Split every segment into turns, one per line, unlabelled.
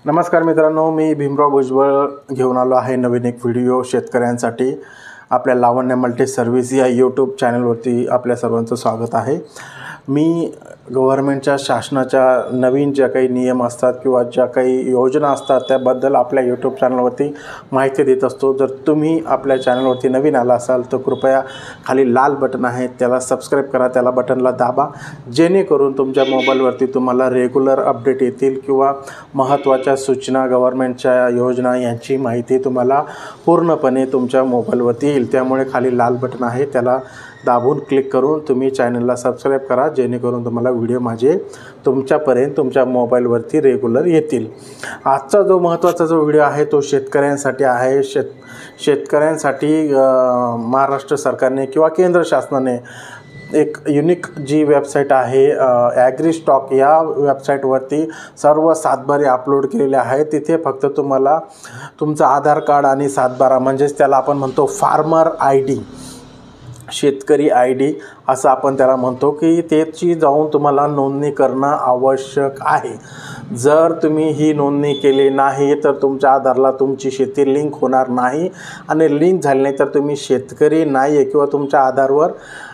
नमस्कार मित्रांनो, मी भीमराव भुजबळ घेऊन आलो आहे नवीन एक व्हिडिओ शेतकऱ्यांसाठी। आपल्या लावण्य मल्टी सर्व्हिस या यूट्यूब चॅनलवरती आपल्या सर्वांचं स्वागत आहे। मी गव्हर्नमेंटच्या शासनाच्या नवीन ज्या काही नियम असतात किंवा ज्या काही योजना असतात त्याबद्दल आपल्या यूट्यूब चॅनलवरती माहिती देत असतो। जर तुम्ही आपल्या चॅनलवरती नवीन आला असाल तर कृपया खाली लाल बटन आहे त्याला सबस्क्राइब करा, त्याला बटनला दाबा, जेणेकरून तुमच्या मोबाईलवरती तुम्हाला रेग्युलर अपडेट येतील किंवा महत्त्वाच्या सूचना, गव्हर्नमेंटच्या योजना यांची माहिती तुम्हाला पूर्णपणे तुमच्या मोबाईलवरती येईल। त्यामुळे खाली लाल बटन आहे त्याला दाबून क्लिक करून तुम्ही चॅनलला सबस्क्राइब करा, जेणेकरून तुम्हाला व्हिडिओ माझे तुमच्यापर्यंत तुमच्या मोबाईलवरती रेग्युलर येतील। आजचा जो महत्त्वाचा व्हिडिओ आहे तो शेतकऱ्यांसाठी आहे। शेतकऱ्यांसाठी महाराष्ट्र सरकारने किंवा केंद्र शासनाने एक युनिक जी वेबसाईट आहे ॲग्रीस्टॉक, या वेबसाईटवरती सर्व सातबारे अपलोड केलेले आहे। तिथे फक्त तुम्हाला तुमचं आधार कार्ड आणि सातबारा म्हणजेच त्याला आपण म्हणतो फार्मर ID, शेतकरी ID असं आपण त्याला म्हणतो, की त्याची जाऊन तुम्हाला नोंदणी करणं आवश्यक आहे। जर तुम्ही ही नोंदणी केली नाही तर तुमच्या आधारला तुमची शेती लिंक होणार नाही आणि लिंक झाली नाही तर तुम्ही शेतकरी नाही आहे किंवा तुमच्या आधारवर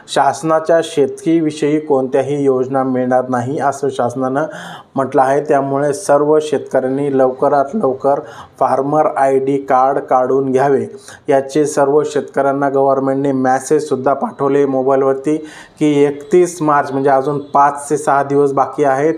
शासनाच्या शेतीविषयी कोणत्याही योजना मिळणार नाही असं शासनानं म्हटलं आहे। त्यामुळे सर्व शेतकऱ्यांनी लवकरात लवकर फार्मर ID कार्ड काढून घ्यावे। याचे सर्व शेतकऱ्यांना गव्हर्नमेंटने मेसेजसुद्धा पाठवले मोबाईलवरती की 31 मार्च म्हणजे अजून 5 ते 6 दिवस बाकी आहेत।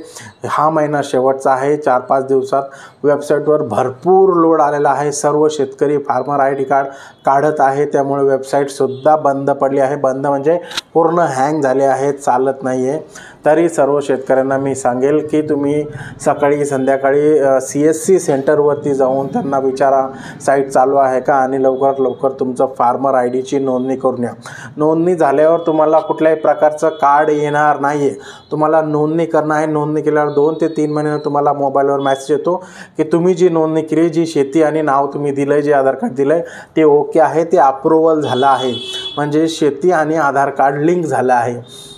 हा महिना शेवटचा आहे। 4-5 दिवसात वेबसाईटवर भरपूर लोड आलेला आहे। सर्व शेतकरी फार्मर ID कार्ड काढत आहे, त्यामुळे वेबसाईटसुद्धा बंद पडली आहे। बंद म्हणजे पूर्ण हँग झाले आहेत, चालत नाही आहे। तरी सर्व शेतकऱ्यांना मी सांगेल की तुम्ही सकाळी संध्याकाळी CSC सेंटरवरती जाऊन त्यांना विचारा साईट चालू आहे का आणि लवकरात लवकर तुमचं फार्मर IDची नोंदणी करून या। नोंदणी झाल्यावर तुम्हाला कुठल्याही प्रकारचं कार्ड येणार नाही आहे। तुम्हाला नोंदणी करणं आहे। नोंदणी केल्यावर 2 ते 3 महिन्यानं तुम्हाला मोबाईलवर मेसेज येतो की तुम्ही जी नोंदणी केली, जी शेती आणि नाव तुम्ही दिलं आहे, जे आधार कार्ड दिलं आहे ते ओके आहे, ते अप्रूव्हल झालं आहे, म्हणजे शेती आणि आधार कार्ड लिंक झालं आहे।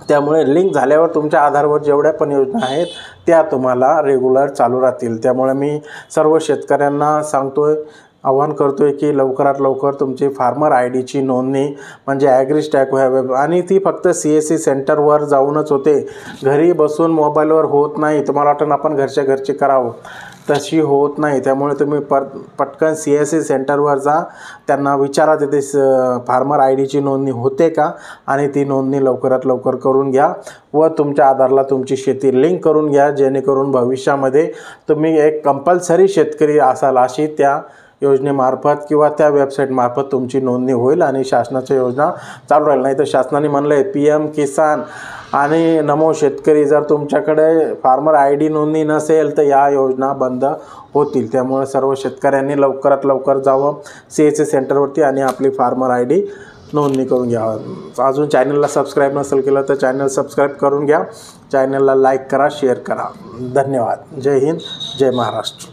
त्यामुळे लिंक झाल्यावर तुमच्या आधारवर जेवढ्या पण योजना आहेत त्या तुम्हाला रेग्युलर चालू राहतील। त्यामुळे मी सर्व शेतकऱ्यांना सांगतोय, आवाहन करतोय की लवकरात लवकर तुमची फार्मर IDची नोंदणी म्हणजे ॲग्रीस्टॉक वेब, आणि ती फक्त CSC सेंटरवर जाऊनच होते। घरी बसून मोबाईलवर होत नाही। तुम्हाला वाटतं आपण घरच्या घरची करावं, तशी होत नाही। त्यामुळे तुम्ही पटकन CSC सेंटरवर जा, त्यांना विचारा तिथे फार्मर IDची नोंदणी होते का, आणि ती नोंदणी लवकरात लवकर करून घ्या व तुमच्या आधारला तुमची शेती लिंक करून घ्या, जेणेकरून भविष्यामध्ये तुम्ही एक कंपल्सरी शेतकरी असाल अशी त्या योजनेमार्फत किंवा त्या वेबसाईटमार्फत तुमची नोंदणी होईल आणि शासनाच्या योजना चालू राहील। नाही तर शासनाने म्हणलं आहे PM किसान आणि नमो शेतकरी, जर तुमच्याकडे फार्मर ID नोंदणी नसेल तर या योजना बंद होतील। त्यामुळे सर्व शेतकऱ्यांनी लवकरात लवकर जावं CSC सेंटरवरती आणि आपली फार्मर ID नोंदणी करून घ्यावं। अजून चॅनलला सबस्क्राईब नसेल केलं तर चॅनल सबस्क्राईब करून घ्या, चॅनलला लाईक करा, शेअर करा। धन्यवाद। जय हिंद, जय महाराष्ट्र।